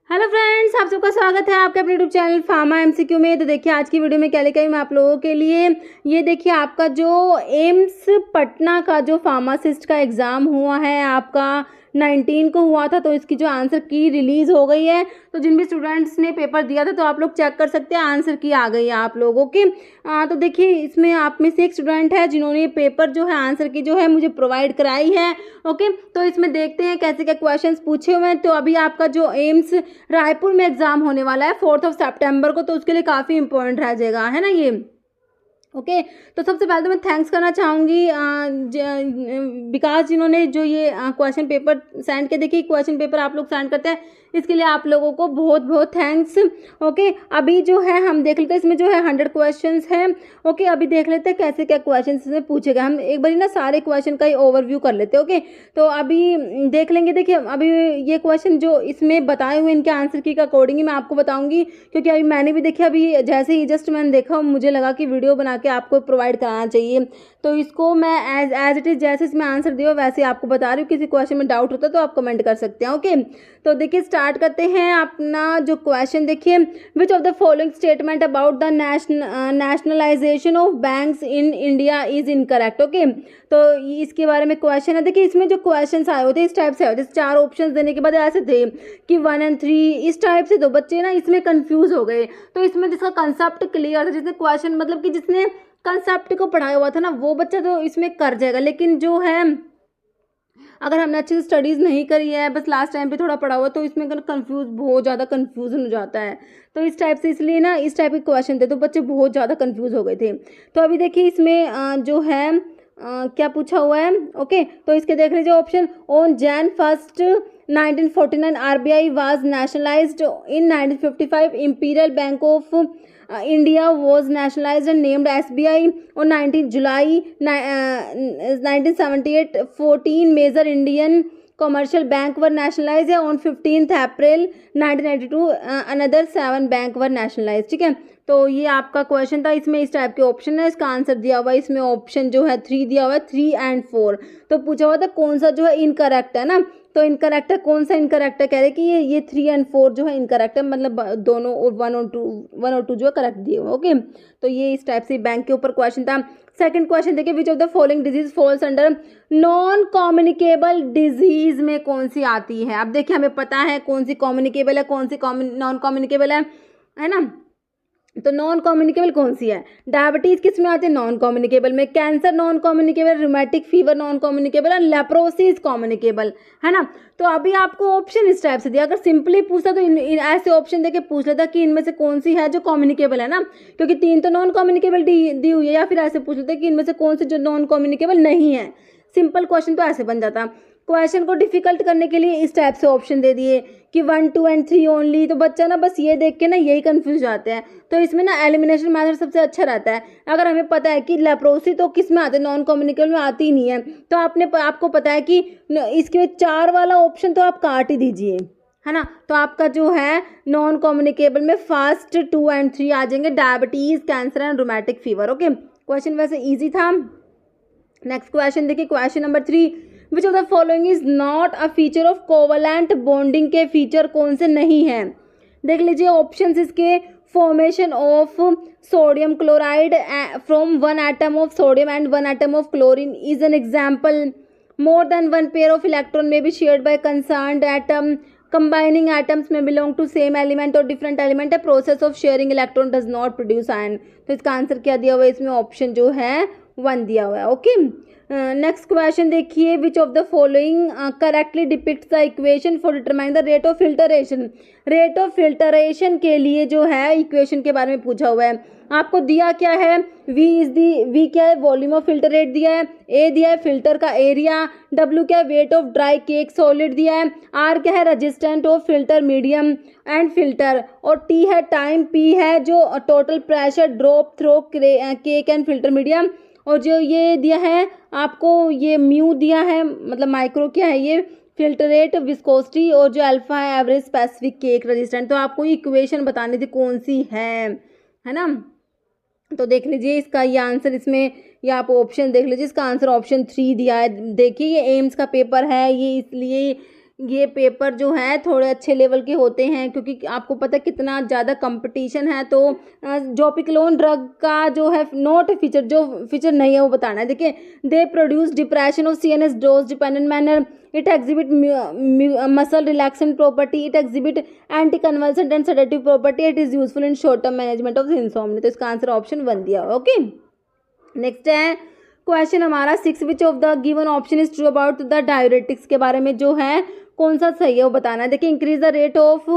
Hello friends, आप सबका स्वागत है आपके अपने यूट्यूब चैनल फार्मा एमसीक्यू में। तो देखिए आज की वीडियो में क्या लेकर आई मैं आप लोगों के लिए। ये देखिए आपका जो एम्स पटना का जो फार्मासिस्ट का एग्ज़ाम हुआ है आपका 19 को हुआ था, तो इसकी जो आंसर की रिलीज़ हो गई है। तो जिन भी स्टूडेंट्स ने पेपर दिया था तो आप लोग चेक कर सकते हैं, आंसर की आ गई है आप लोगों की। तो देखिए इसमें आप में से एक स्टूडेंट है जिन्होंने पेपर जो है आंसर की जो है मुझे प्रोवाइड कराई है। ओके, तो इसमें देखते हैं कैसे क्या क्वेश्चंस पूछे हुए हैं। तो अभी आपका जो एम्स रायपुर में एग्जाम होने वाला है 4 सितंबर को, तो उसके लिए काफ़ी इंपॉर्टेंट रह जाएगा, है ना ये। ओके, तो सबसे पहले तो मैं थैंक्स करना चाहूँगी विकास जिन्होंने जो ये क्वेश्चन पेपर सेंड किया। देखिए क्वेश्चन पेपर आप लोग सेंड करते हैं, इसके लिए आप लोगों को बहुत बहुत थैंक्स। ओके, अभी जो है हम देख लेते हैं, इसमें जो है 100 क्वेश्चंस हैं। ओके, अभी देख लेते हैं कैसे क्या क्वेश्चन इसमें पूछे गए। हम एक बार ना सारे क्वेश्चन का ही ओवरव्यू कर लेते हैं। ओके, तो अभी देख लेंगे। देखिए अभी ये क्वेश्चन जो इसमें बताए हुए इनके आंसर की अकॉर्डिंग ही मैं आपको बताऊंगी, क्योंकि अभी मैंने भी देखा, अभी जैसे ही जस्ट मैंने देखा मुझे लगा कि वीडियो बना के आपको प्रोवाइड कराना चाहिए। तो इसको मैं एज इट इज़ जैसे इसमें आंसर दिया वैसे आपको बता रही हूँ। किसी क्वेश्चन में डाउट होता है तो आप कमेंट कर सकते हैं। ओके, तो देखिए स्टार्ट करते हैं अपना जो क्वेश्चन। देखिए which of the following statement about the nationalisation of banks in India is incorrect. Okay, तो इसके बारे में क्वेश्चन है। देखिए इसमें जो क्वेश्चन आए होते इस टाइप से आए होते, 4 ऑप्शन देने के बाद ऐसे थे कि 1 और 3 इस टाइप से। तो बच्चे ना इसमें कंफ्यूज हो गए। तो इसमें जिसका कंसेप्ट क्लियर था, जिसने क्वेश्चन मतलब कि जिसने कंसेप्ट को पढ़ाया हुआ था ना, वो बच्चा तो इसमें कर जाएगा। लेकिन जो है अगर हमने अच्छे से स्टडीज़ नहीं करी है, बस लास्ट टाइम पे थोड़ा पढ़ा हुआ, तो इसमें कंफ्यूज बहुत ज़्यादा कन्फ्यूजन हो जाता है। तो इस टाइप से, इसलिए ना इस टाइप के क्वेश्चन थे तो बच्चे बहुत ज़्यादा कंफ्यूज हो गए थे। तो अभी देखिए इसमें जो है क्या पूछा हुआ है। ओके, तो इसके देख लीजिए option. On Jan 1 1949 RBI was nationalised. In 1955 imperial bank of India was nationalised and named SBI। और 19 जुलाई 1978 14 major Indian commercial bank were nationalise है। On 15 April 1992 another 7 bank were nationalise. ठीक है, तो ये आपका क्वेश्चन था। इसमें इस टाइप के ऑप्शन है, इसका आंसर दिया हुआ है इसमें ऑप्शन जो है 3 दिया हुआ है, 3 और 4। तो पूछा हुआ था कौन सा जो है इनकरेक्ट है ना, तो इनकरेक्ट है कौन सा इनकरेक्ट है, कह रहे कि ये 3 और 4 जो है इनकरेक्ट है, मतलब दोनों और 1 और 2 जो है करेक्ट दिए हुए। ओके, तो ये इस टाइप से बैंक के ऊपर क्वेश्चन था। सेकंड क्वेश्चन देखिए, which of the following disease falls under non communicable disease में कौन सी आती है। अब देखिए हमें पता है कौन सी कम्युनिकेबल है, कौन सी नॉन कम्युनिकेबल है ना। तो नॉन कम्युनिकेबल कौन सी है। डायबिटीज किस में आते हैं, नॉन कम्युनिकेबल में। Cancer non communicable, rheumatic fever non communicable और लेप्रोसिस कम्युनिकेबल, है ना। तो अभी आपको ऑप्शन इस टाइप से दिया, अगर सिंपली पूछता तो ऐसे ऑप्शन देके पूछ लेता कि इनमें से कौन सी है जो कम्युनिकेबल है ना, क्योंकि 3 तो नॉन कम्युनिकेबल दी हुई है। या फिर ऐसे पूछ लेते कि इनमें से कौन सी जो नॉन कम्युनिकेबल नहीं है। सिंपल क्वेश्चन तो ऐसे बन जाता। क्वेश्चन को डिफिकल्ट करने के लिए इस टाइप से ऑप्शन दे दिए कि 1, 2 और 3 ओनली। तो बच्चा ना बस ये देख के ना यही कंफ्यूज जाते हैं। तो इसमें ना एलिमिनेशन मेथड सबसे अच्छा रहता है। अगर हमें पता है कि लेप्रोसी तो किस में आते हैं, नॉन कम्युनिकेबल में आती ही नहीं है, तो आपको पता है कि इसके 4 वाला ऑप्शन तो आप काट ही दीजिए, है ना। तो आपका जो है नॉन कम्युनिकेबल में फर्स्ट 2 और 3 आ जाएंगे, diabetes, cancer and rheumatic fever. Okay, question वैसे ईजी था। नेक्स्ट क्वेश्चन देखिए, question number 3, which of the following is not a feature of covalent bonding के फीचर कौन से नहीं है। देख लीजिए ऑप्शंस इसके। Formation of sodium chloride from 1 atom of sodium and 1 atom of chlorine is an example. More than 1 pair of electron may be shared by concerned atom. Combining atoms may belong to same element or different element. A process of sharing electron does not produce ion. तो इसका answer क्या दिया हुआ है, इसमें option जो है 1 दिया हुआ है। ओके, नेक्स्ट क्वेश्चन देखिए, which of the following correctly depicts the equation for determine the rate of filtration. Rate of filtration के लिए जो है इक्वेशन के बारे में पूछा हुआ है। आपको दिया क्या है, वी क्या है, वॉल्यूम ऑफ फिल्टर रेट दिया है। ए दिया है फिल्टर का एरिया। डब्ल्यू क्या है, weight of dry cake solid दिया है। आर क्या है, resistance of filter medium and filter. और टी है टाइम। पी है जो total pressure drop through cake and filter medium. और जो ये दिया है आपको, ये म्यू दिया है, मतलब माइक्रो क्या है ये, फिल्टर रेट, विस्कोसिटी, और जो अल्फा है एवरेज स्पेसिफिक केक रेजिस्टेंट। तो आपको इक्वेशन बतानी थी कौन सी है ना। तो देख लीजिए इसका ये आंसर, इसमें ये आप ऑप्शन देख लीजिए, इसका आंसर ऑप्शन 3 दिया है। देखिए ये एम्स का पेपर है, ये इसलिए ये पेपर जो है थोड़े अच्छे लेवल के होते हैं, क्योंकि आपको पता है कितना ज़्यादा कंपटीशन है। तो जोपिक्लोन ड्रग का जो है नॉट फीचर, जो फीचर नहीं है वो बताना है। देखिए, they produce depression of CNS dose dependent manner, it exhibit muscle relaxant property, it exhibit anti convulsant and sedative property, it is useful in short term management of insomnia. तो इसका answer option 1 दिया हुआ। Okay, next है question हमारा 6, विच of the given option is true about the diuretics के बारे में जो है कौन सा सही है वो बताना है। देखिए, increase the rate of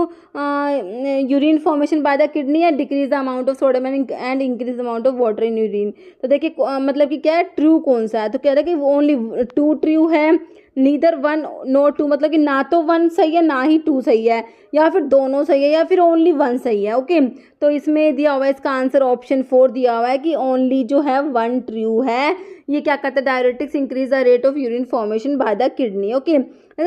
urine formation by the kidney या decrease the amount of sodium and increase the amount of water in urine. तो देखिए मतलब कि क्या है, ट्रू कौन सा है, तो कह रहा है कि ओनली 2 ट्रू है, नीदर 1 नो 2, मतलब कि ना तो 1 सही है ना ही 2 सही है, या फिर दोनों सही है, या फिर ओनली 1 सही है। ओके, तो इसमें दिया हुआ है इसका आंसर ऑप्शन 4 दिया हुआ है कि ओनली जो है 1 ट्रू है। ये क्या करता है, diuretics increase the rate of urine formation by the kidney. Okay,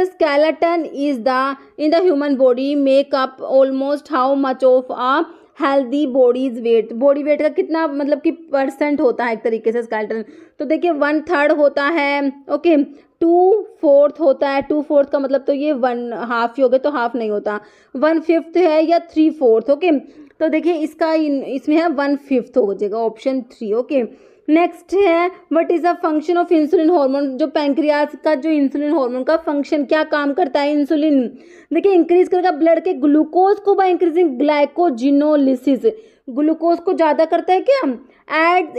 skeleton is the in the human body make up almost how much of a healthy body's weight। Body weight का कितना मतलब कि % होता है एक तरीके से स्केलेटन। तो देखिए 1/3 होता है। ओके, 2/4 होता है। 2/4 का मतलब तो ये 1/2 ही हो गए, तो हाफ नहीं होता। 1/5 है या 3/4। ओके, तो देखिए इसका इसमें है 1/5 हो जाएगा, ऑप्शन 3। ओके, नेक्स्ट है what is the function of insulin hormone. जो पैंक्रियाज का जो इंसुलिन हार्मोन का फंक्शन क्या काम करता है, इंसुलिन देखिए इंक्रीज करेगा ब्लड के ग्लूकोज को बाय इंक्रीजिंग ग्लाइकोजिनोलिसिस। ग्लूकोज को ज्यादा करता है क्या,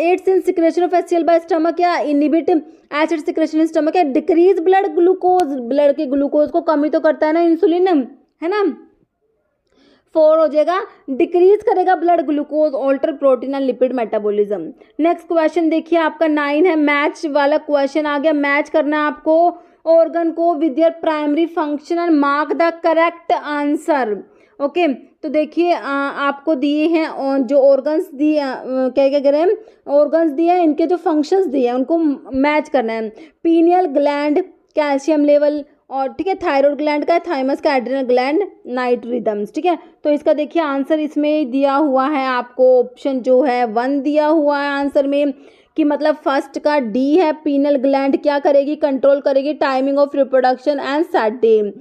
aids in secretion of HCl by stomach या inhibit acid secretion in stomach या डिक्रीज ब्लड ग्लूकोज। ब्लड के ग्लूकोज को कमी तो करता है ना इंसुलिन, है ना। 4 हो जाएगा, डिक्रीज करेगा blood glucose, alter protein and lipid metabolism. Next question देखिए आपका 9 है, मैच वाला क्वेश्चन आ गया। मैच करना है आपको ऑर्गन को with their primary function and mark the correct answer. Okay, तो देखिए आपको दिए हैं जो ऑर्गन्स दिए, क्या क्या कह रहे हैं, ऑर्गन्स दिए हैं, इनके जो फंक्शंस दिए हैं उनको मैच करना है। पीनियल ग्लैंड, कैल्शियम लेवल, और ठीक है थायराइड ग्लैंड का, थाइमस का, एड्रिनल ग्लैंड, नाइट रिदम्स। ठीक है, तो इसका देखिए आंसर इसमें दिया हुआ है आपको ऑप्शन जो है 1 दिया हुआ है आंसर में, कि मतलब फर्स्ट का डी है, पीनल ग्लैंड क्या करेगी, कंट्रोल करेगी timing of reproduction and set day.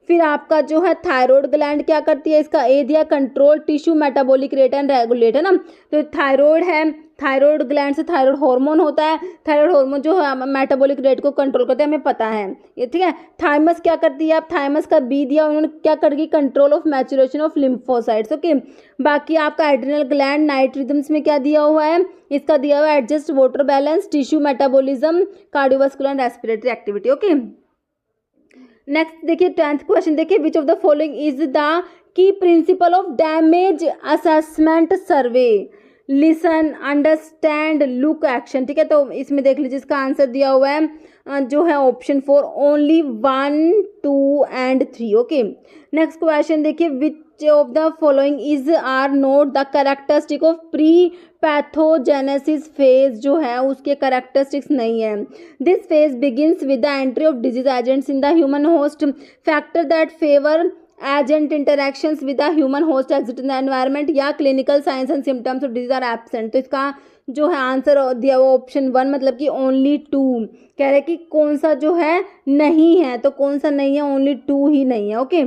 फिर आपका जो है थायराइड ग्लैंड क्या करती है, इसका ए दिया, control tissue metabolic rate and regulate, है ना। तो थायराइड है, थायराइड ग्लैंड से थायराइड हार्मोन होता है, थायराइड हार्मोन जो है मेटाबॉलिक रेट को कंट्रोल करते हैं, हमें पता है ये। ठीक है, थाइमस क्या करती है, आप थाइमस का बी दिया, उन्होंने क्या करेगी, control of maturation of lymphocytes. Okay, बाकी आपका एड्रिनल ग्लैंड नाइट रिदम्स में क्या दिया हुआ है, इसका दिया हुआ है adjust water balance, tissue metabolism, cardiovascular and respiratory activity. Okay, next देखिए 10th क्वेश्चन देखिए, which of the following is the key principle of damage assessment survey, listen, understand, look, action. ठीक है, तो इसमें देख लीजिए इसका आंसर दिया हुआ है जो है option 4, only 1, 2 and 3। Okay, next question देखिए, which of the following is are not the characteristic of pre pathogenesis phase, जो है उसके कैरेक्टरिस्टिक्स नहीं है। This phase begins with the entry of disease agents in the human host, factor that favour agent interactions with the human host exit in the environment, या clinical science and symptoms of disease are absent. तो इसका जो है answer दिया हुआ option 1, मतलब कि only 2 कह रहे कि कौन सा जो है नहीं है, तो कौन सा नहीं है, ओनली 2 ही नहीं है। ओके,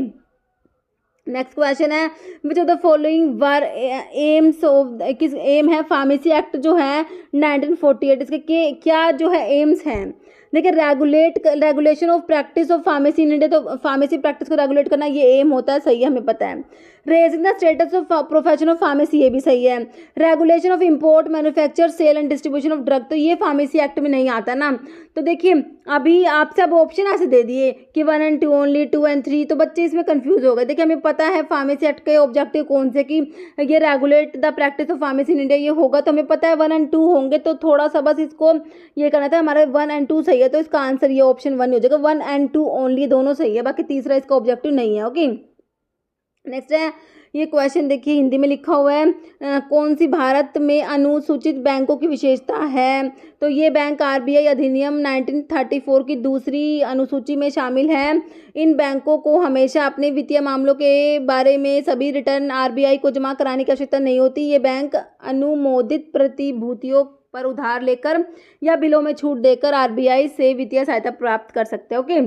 नेक्स्ट क्वेश्चन है, which of the following were AIIMS of, किस एम है फार्मेसी एक्ट जो है 1948, इसके क्या जो है एम्स हैं। देखिए regulation of practice of pharmacy in India, तो फार्मेसी प्रैक्टिस को रेगुलेट करना ये एम होता है, सही है, हमें पता है। Raising the status of profession of pharmacy, ये भी सही है। Regulation of import, manufacture, sale and distribution of drug, तो ये फार्मेसी एक्ट में नहीं आता ना। तो देखिए अभी आपसे अब ऑप्शन ऐसे दे दिए कि 1 and 2, ओनली 2 and 3, तो बच्चे इसमें कंफ्यूज हो गए। देखिए हमें पता है फार्मेसी एक्ट के ऑब्जेक्टिव कौन से, कि ये regulate the practice of pharmacy in India, ये होगा, तो हमें पता है 1 and 2 होंगे, तो थोड़ा सा बस इसको ये करना था, हमारा 1 and 2 सही है, तो इसका आंसर ये ऑप्शन 1 हो जाएगा। 1 and 2 ओनली, दोनों सही है, बाकी तीसरा इसका ऑब्जेक्टिव नहीं है। ओके, नेक्स्ट है ये क्वेश्चन देखिए, हिंदी में लिखा हुआ है, कौन सी भारत में अनुसूचित बैंकों की विशेषता है। तो ये बैंक RBI अधिनियम 1934 की दूसरी अनुसूची में शामिल है। इन बैंकों को हमेशा अपने वित्तीय मामलों के बारे में सभी रिटर्न RBI को जमा कराने की आवश्यकता नहीं होती। ये बैंक अनुमोदित प्रतिभूतियों पर उधार लेकर या बिलों में छूट देकर RBI से वित्तीय सहायता प्राप्त कर सकते हैं। ओके,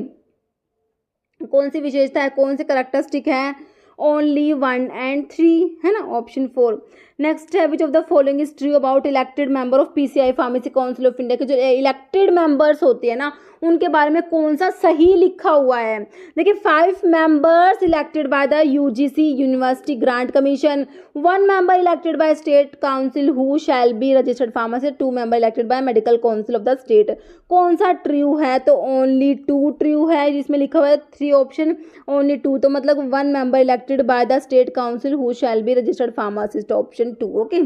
कौन सी विशेषता है, कौन सी करेक्टरिस्टिक है, ओनली 1 and 3 है ना, ऑप्शन 4। नेक्स्ट है which of the following is true about elected member of PCI pharmacy council of India के जो इलेक्टेड मेंबर्स होते हैं ना उनके बारे में कौन सा सही लिखा हुआ है। देखिए 5 members elected by the UGC university grant commission, 1 member elected by state council who shall be registered pharmacist, 2 member elected by medical council of the state. कौन सा ट्रू है, तो ओनली 2 ट्रू है, जिसमें लिखा हुआ है 3 ऑप्शन, ओनली 2, तो मतलब 1 member elected by the state council who shall be registered pharmacist, option 2। Okay,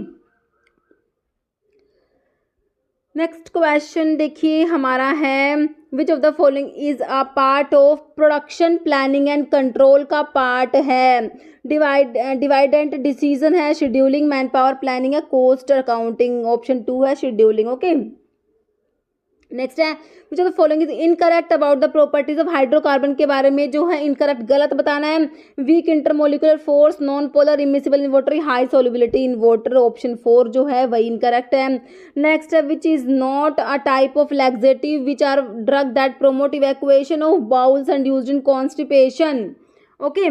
next question देखिए हमारा है which of the following is a part of production planning and control का पार्ट है। डिवाइडेंट डिसीजन है, scheduling, man power planning है, cost accounting, option 2 है scheduling. Okay, next है which of the following is incorrect about the properties of hydrocarbon के बारे में जो है इनकरेक्ट गलत बताना है। Weak intermolecular force, non polar, immiscible in water, high solubility in water, option 4 जो है वही इनकरेक्ट है। नेक्स्ट है which is not a type of laxative which are drug that promote evacuation of bowels and used in constipation. Okay,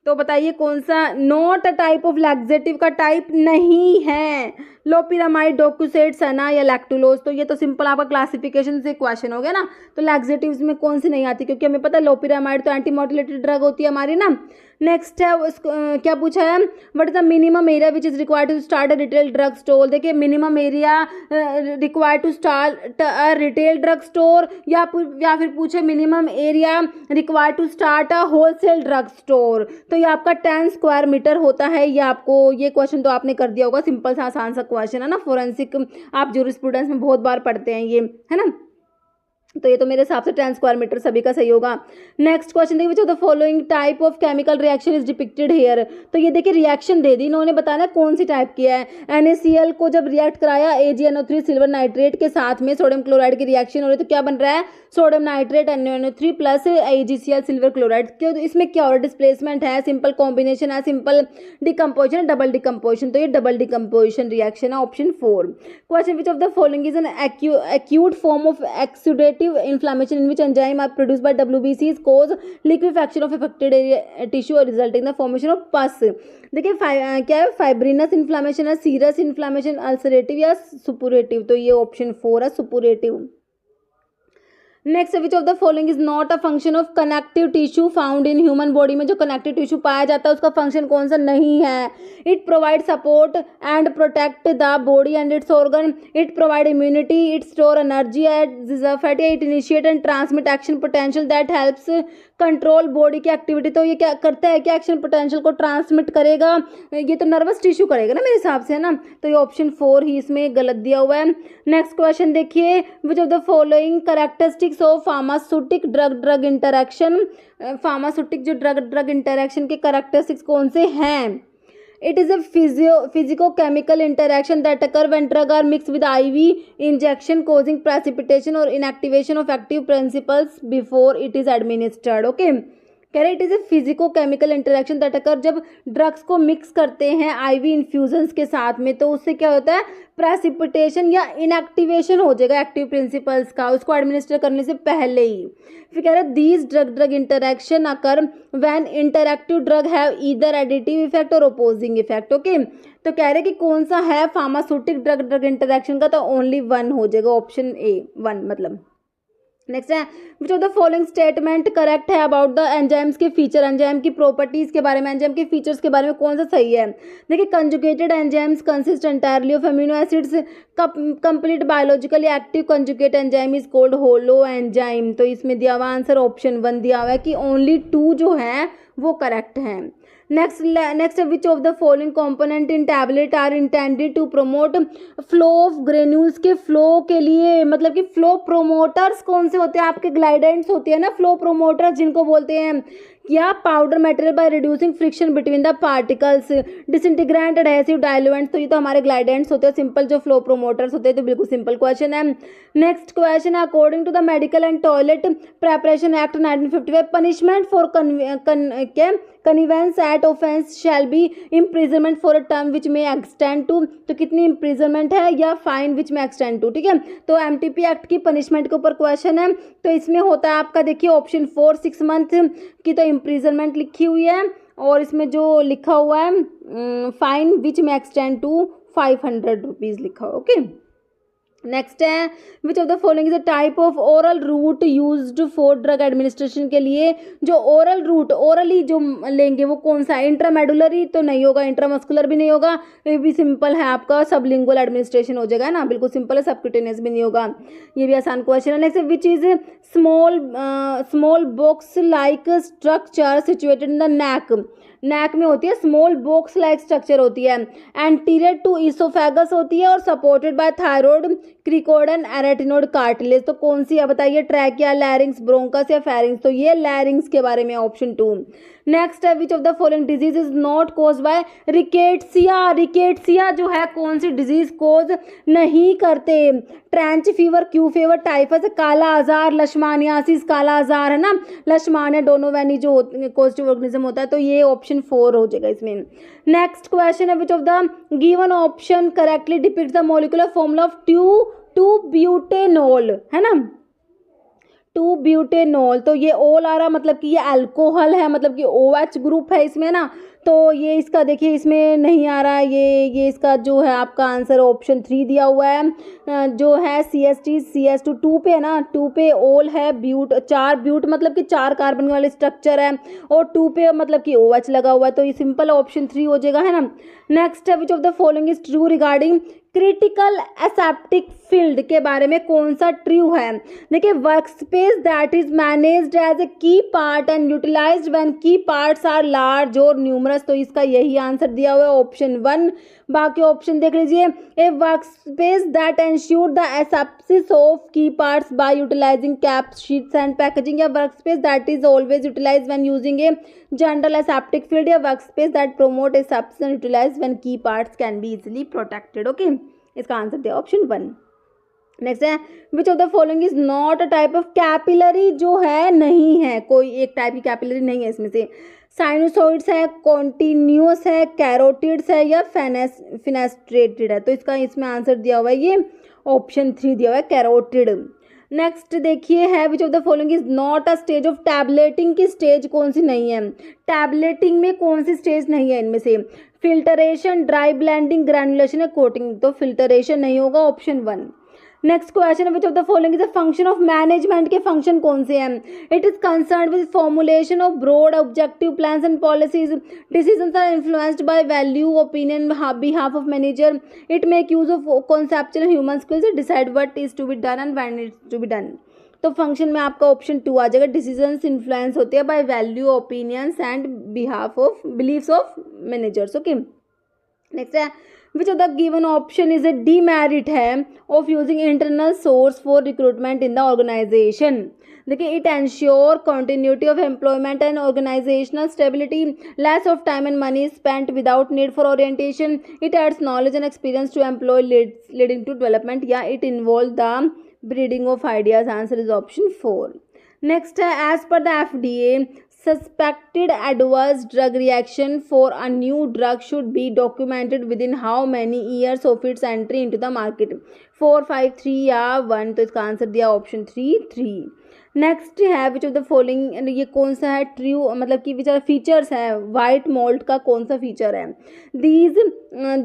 तो बताइए कौन सा not a type of laxative का टाइप नहीं है, लोपिरामाइड, डोक्यूसेट, सना या लैक्टुलोज। तो ये तो सिंपल आपका क्लासिफिकेशन से क्वेश्चन हो गया ना, तो लैक्सेटिव्स में कौन सी नहीं आती, क्योंकि हमें पता है लोपिरामाइड तो एंटी मोटिलिटी ड्रग होती है हमारी ना। नेक्स्ट है क्या पूछा है, what is the minimum area which is required to start a retail drug store. देखिए minimum area required to start a retail drug store, या फिर पूछे minimum area required to start a wholesale drug store, तो ये आपका 10 square metre होता है। ये आपको ये क्वेश्चन तो आपने कर दिया होगा, सिंपल सा आसान सा क्वेश्चन है ना, फोरेंसिक आप जूरिस्प्रूडेंस में बहुत बार पढ़ते हैं ये, है ना, तो ये तो मेरे हिसाब से 10 स्क्वायर मीटर सभी का सही होगा। नेक्स्ट क्वेश्चन देखिए, which of the following type of chemical reaction is depicted here. तो ये देखिए रिएक्शन दे दी इन्होंने, बताना कौन सी टाइप की है। NaCl को जब रिएक्ट कराया AgNO3 सिल्वर नाइट्रेट के साथ में सोडियम क्लोराइड की रिएक्शन हो रही है, तो क्या बन रहा है, sodium nitrate NaNO3 plus AgCl silver chloride. क्यों, इसमें क्या हो रहा है, डिस्प्लेसमेंट है, सिंपल कॉम्बिनेशन है, सिंपल डिकम्पोजिशन, डबल डिकम्पोजिशन, तो ये डबल डिकम्पोजिशन रिएक्शन है, option 4। Question which of the following is an acute form of exudative inflammation in which enzyme are produced by WBCs cause liquefaction of affected tissue or resulting in the formation of pus। देखिए क्या है, fibrinous inflammation है, serous inflammation, ulcerative या suppurative, तो ये option 4 है suppurative. Next which of the following is not a function of connective tissue found in human body में जो कनेक्टिव टिश्यू पाया जाता है उसका फंक्शन कौन सा नहीं है। It provide support and protect the body and it's organ, it provide immunity, it store energy at fatty, it initiate and transmit action potential that helps control body की activity. तो ये क्या करता है, क्या एक्शन पोटेंशियल को transmit करेगा, ये तो नर्वस टिश्यू करेगा ना मेरे हिसाब से, है ना, तो ये ऑप्शन 4 ही इसमें गलत दिया हुआ है। नेक्स्ट क्वेश्चन देखिए, which of the following characteristics of pharmaceutic drug interaction, pharmaceutic जो ड्रग इंटरेक्शन के कैरेक्टरिस्टिक्स कौन से हैं। It is a physicochemical interaction that occur when drugs are mixed with IV injection causing precipitation or inactivation of active principles before it is administered। Okay, कह रहे it is a physico chemical interaction that occur, जब drugs को mix करते हैं ivy infusions के साथ में तो उससे क्या होता है, प्रेसिपिटेशन या इनएक्टिवेशन हो जाएगा एक्टिव प्रिंसिपल्स का उसको एडमिनिस्टर करने से पहले ही। फिर कह रहे हैं these drug interaction occur when interactive drug have either additive effect और अपोजिंग इफेक्ट। ओके, तो कह रहे कि कौन सा है फार्मास्यूटिक ड्रग इंटरेक्शन का, तो ओनली 1 हो जाएगा, ऑप्शन A 1 मतलब। नेक्स्ट है which of the following statement correct है अबाउट द एंजाइम्स के फीचर, एंजाइम की प्रॉपर्टीज के बारे में, एंजाइम के फीचर्स के बारे में कौन सा सही है। देखिए conjugated enzymes consist entirely of amino acids, complete biologically active conjugate enzyme is called holo enzyme. तो इसमें दिया हुआ आंसर ऑप्शन 1 दिया हुआ है कि ओनली 2 जो है वो करेक्ट है। Next which of the following component in tablet are intended to promote flow of granules के फ्लो के लिए, मतलब कि फ्लो प्रोमोटर्स कौन से होते हैं आपके, ग्लाइडेंट्स होती है ना फ्लो प्रोमोटर्स जिनको बोलते हैं, या powder material by reducing friction between the particles, disintegrant, adhesive, diluents, तो ये तो हमारे ग्लाइडेंट्स होते हैं, सिंपल जो फ्लो प्रोमोटर्स होते हैं, तो बिल्कुल सिंपल क्वेश्चन है। नेक्स्ट क्वेश्चन है, according to the medical and toilet preparation act 1955 punishment for convince at offence shall be imprisonment for a term which may extend to, तो कितनी इम्प्रिजनमेंट है, या fine which may extend to, ठीक है। तो MTP act की punishment के ऊपर क्वेश्चन है, तो इसमें होता है आपका देखिए ऑप्शन 4 6 मंथ की तो इम्प्रिजनमेंट लिखी हुई है, और इसमें जो लिखा हुआ है fine which may extend to 500 rupees लिखा हुआ, ओके। नेक्स्ट है, which of the following is a type of oral route used for drug administration के लिए जो ओरल रूट ओरली जो लेंगे वो कौन सा है, इंट्रामेडुलरी तो नहीं होगा, इंट्रामस्कुलर भी नहीं होगा, ये भी सिंपल है आपका सबलिंगुअल एडमिनिस्ट्रेशन हो जाएगा ना, बिल्कुल सिंपल है, सबक्यूटेनियस भी नहीं होगा, ये भी आसान क्वेश्चन है। Next, which is small box like structure situated in the neck में होती है, स्मॉल बॉक्स लाइक स्ट्रक्चर होती है, एंटीरियर टू इसोफेगस होती है और सपोर्टेड बाय थायरॉइड क्रिकोडन एरेटिनोड कार्टिलेज, तो कौन सी है बताइए, ट्रैकिया, लैरिंग्स, ब्रोंकस या फेरिंग्स, तो ये लैरिंग्स के बारे में ऑप्शन 2। नेक्स्ट है, which of the following disease is not cause by rickettsia, rickettsia जो है कौन सी डिजीज कोज नहीं करते, trench fever, Q fever, typhus, kala azar, लशमानियासिस, काला आजार है ना, लशमानिया डोनोवेनी जो कोस्टिव ऑर्गेनिज्म होता है, तो ये ऑप्शन 4 हो जाएगा इसमें। नेक्स्ट क्वेश्चन है, which of the given option correctly depicts the molecular formula of two butanol, है ना, 2-ब्यूटेनॉल, तो ये ओल आ रहा मतलब कि ये अल्कोहल है, मतलब कि OH ग्रुप है इसमें ना, तो ये इसका देखिए इसमें नहीं आ रहा है, ये इसका जो है आपका आंसर ऑप्शन 3 दिया हुआ है, जो है CH2 2 पे है ना, 2 पे ओल है, ब्यूट 4 ब्यूट मतलब कि 4 कार्बन वाले स्ट्रक्चर है, और 2 पे मतलब कि OH लगा हुआ है, तो ये सिंपल ऑप्शन 3 हो जाएगा, है ना। नेक्स्ट है, which of the following is true regarding critical aseptic field के बारे में कौन सा ट्रू है, देखिए work space that is managed as a key part and utilised when key parts are large और न्यूमरस, तो इसका यही आंसर दिया हुआ है ऑप्शन 1। बाकी ऑप्शन देख लीजिए, a work space that ensure the asepsis of key parts by utilising caps, sheets and packaging, या work space that is always utilised when using a general aseptic field, या work space that promote asepsis and utilised when key parts can be easily protected, okay. इसका answer दिया option 1। Next है, which of the following is not a type of capillary, जो है नहीं है, कोई एक टाइप की कैपिलरी नहीं है इसमें से, साइनोसॉइड्स है, कॉन्टिन्यूस है, कैरोटिड्स है, या फेनेस्ट्रेटेड है, तो इसका इसमें आंसर दिया हुआ है ये ऑप्शन 3 दिया हुआ है, कैरोटिड। नेक्स्ट देखिए है, which of the following is not a stage of tableting की स्टेज कौन सी नहीं है, टैबलेटिंग में कौन सी स्टेज नहीं है इनमें से, फिल्टरेशन, ड्राई ब्लेंडिंग, ग्रैनुलेशन या कोटिंग, तो फिल्टरेशन नहीं होगा ऑप्शन 1। नेक्स्ट क्वेश्चन है, which of the following is a function of management के फंक्शन कौन से हैं, it is concern with formulation of broad objective plans and policies, decisions are influenced by value opinion behalf of manager, it make use of conceptual human skills, decide what is to be done and when it's to be done, तो function में आपका option 2 आ जाएगा, decisions influence होते हैं by value opinions and behalf of believes of managers, okay. Next है, which of the given option is a demerit है of using internal source for recruitment in the organisation, देखिए it ensure continuity of employment and organisational stability, less of time and money spent without need for orientation, it aids knowledge and experience to employ leading to development, या it involve the breeding of ideas, answer is option 4। Next है, as per the FDA suspected adverse drug reaction for a new drug should be documented within how many years of its entry into the market, 4, 5, 3 या 1, तो इसका answer दिया option 3। Next है, which of the following, ये कौन सा है true, मतलब कि विच आर फीचर्स है वाइट मोल्ड का कौन सा फीचर है, दीज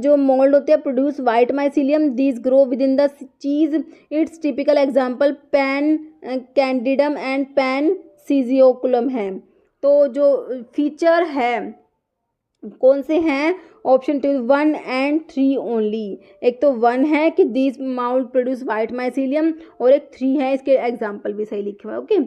जो मोल्ड होते हैं produce white mycelium, these grow within the cheese, its typical example pan candidum and pan caseicolum है, तो जो फीचर है कौन से हैं ऑप्शन 2 1 एंड 3 ओनली, एक तो 1 है कि this mould produce white mycelium, और एक 3 है इसके एग्जाम्पल भी सही लिखे हुए, ओके।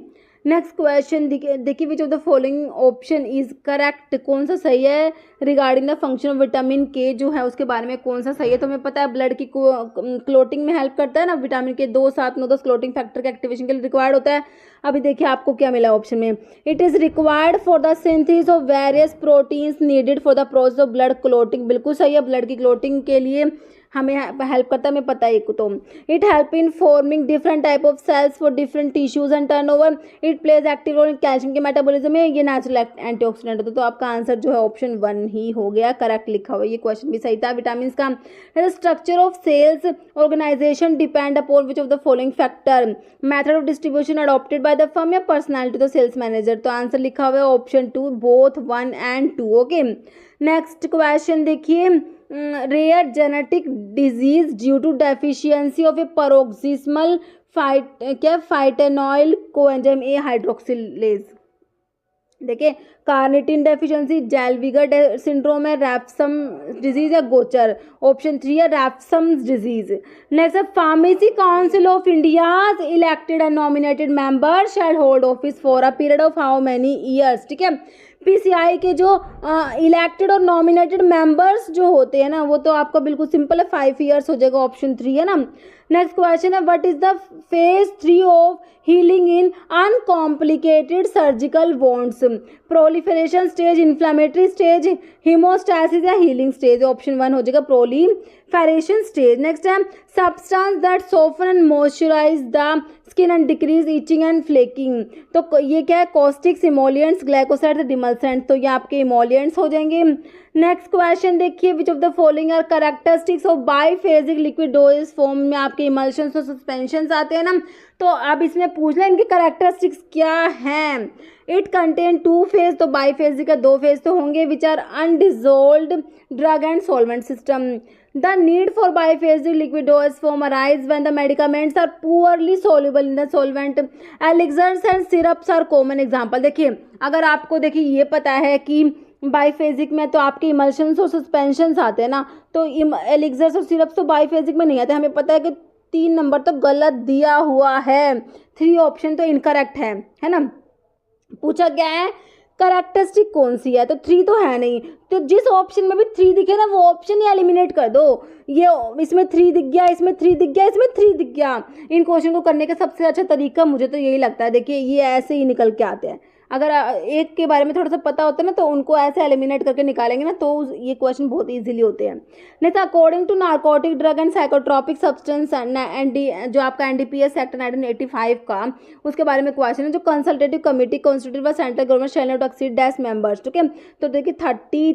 नेक्स्ट क्वेश्चन देखिए which of the following option is correct, कौन सा सही है regarding the function of vitamin के जो है उसके बारे में कौन सा सही है। तो हमें पता है ब्लड की क्लोटिंग में हेल्प करता है ना विटामिन के, 2-7-9-10 क्लोटिंग फैक्टर के एक्टिवेशन के लिए रिक्वायर्ड होता है। अभी देखिए आपको क्या मिला ऑप्शन में, it is required for the synthesis of various proteins needed for the process of blood clotting, बिल्कुल सही है, ब्लड की क्लोटिंग के लिए हमें हेल्प करता है, हमें पता है तो। It help in forming different type of cells for different tissues and turnover, it plays active role in calcium के मेटाबॉलिज्म में, ये नेचुरल एंटीऑक्सीडेंट होता है। तो आपका आंसर जो है ऑप्शन 1 ही हो गया, करेक्ट लिखा हुआ, ये क्वेश्चन भी सही था। विटामिन का structure of sales organisation depend upon which of the following factor, method of distribution adopted by the firm या personality of the sales manager. तो आंसर लिखा हुआ है option 2 both 1 and 2। Okay, next question देखिए, rare genetic disease due to deficiency of a peroxisomal phytanoyl coenzyme A hydroxylase. देखिए carnitine deficiency, Zellweger syndrome है, Refsum disease या Gaucher, option 3 है Refsum disease. Next है pharmacy council of India's elected and nominated member shall hold office for a period of how many years. ठीक है, PCI के जो elected और nominated members जो होते हैं ना वो तो आपका बिल्कुल सिंपल है, 5 ईयर्स हो जाएगा, ऑप्शन 3 है ना। नेक्स्ट क्वेश्चन है what is the phase 3 of healing in uncomplicated surgical wounds, proliferation stage, inflammatory stage, haemostasis या हीलिंग स्टेज, ऑप्शन 1 हो जाएगा प्रोलिफरेशन स्टेज। नेक्स्ट है substance that soften and moisturise the skin and decrease itching and flaking, तो ये क्या है कॉस्टिक्स, इमोलियंट्स, glycosides, डिमल्सेंट्स, तो ये आपके इमोलियंट्स हो जाएंगे। नेक्स्ट क्वेश्चन देखिए which of the following are characteristics of biphasic liquid dose form में आपके इमल्शंस और सस्पेंशंस आते हैं ना, तो अब इसमें पूछना इनकी कैरेक्टरिस्टिक्स क्या हैं। इट कंटेन 2 फेज, तो बाइफेजिक का 2 फेज तो होंगे, which are undissolved drug and solvent system. The need for biphasic liquid dose form arise when the medicaments are poorly soluble in the solvent. Elixirs and syrups are common example। देखिए अगर आपको देखिए ये पता है कि बाइफेजिक में तो आपके इमल्शंस और सस्पेंशंस आते हैं ना, तो एलिक्सर्स और सिरप्स तो बाइफेजिक में नहीं आते। हमें पता है कि 3 नंबर तो गलत दिया हुआ है, 3 ऑप्शन तो इनकरेक्ट है ना। पूछा क्या है कैरेक्टरिस्टिक कौन सी है, तो 3 तो है नहीं, तो जिस ऑप्शन में भी 3 दिखे ना वो ऑप्शन ही एलिमिनेट कर दो। ये इसमें 3 दिख गया, इसमें 3 दिख गया, इसमें 3 दिख गया। इन क्वेश्चन को करने का सबसे अच्छा तरीका मुझे तो यही लगता है, देखिए ये ऐसे ही निकल के आते हैं। अगर एक के बारे में थोड़ा सा पता होता है ना तो उनको ऐसे एलिमिनेट करके निकालेंगे ना तो ये क्वेश्चन बहुत इजीली होते हैं। Next according to narcotic drug and psychotropic substance जो आपका एनडीपीएस एक्ट 1985 का उसके बारे में क्वेश्चन है, जो consultative committee constituted by central government shall not exceed dash members. ठीक है, तो देखिए 30,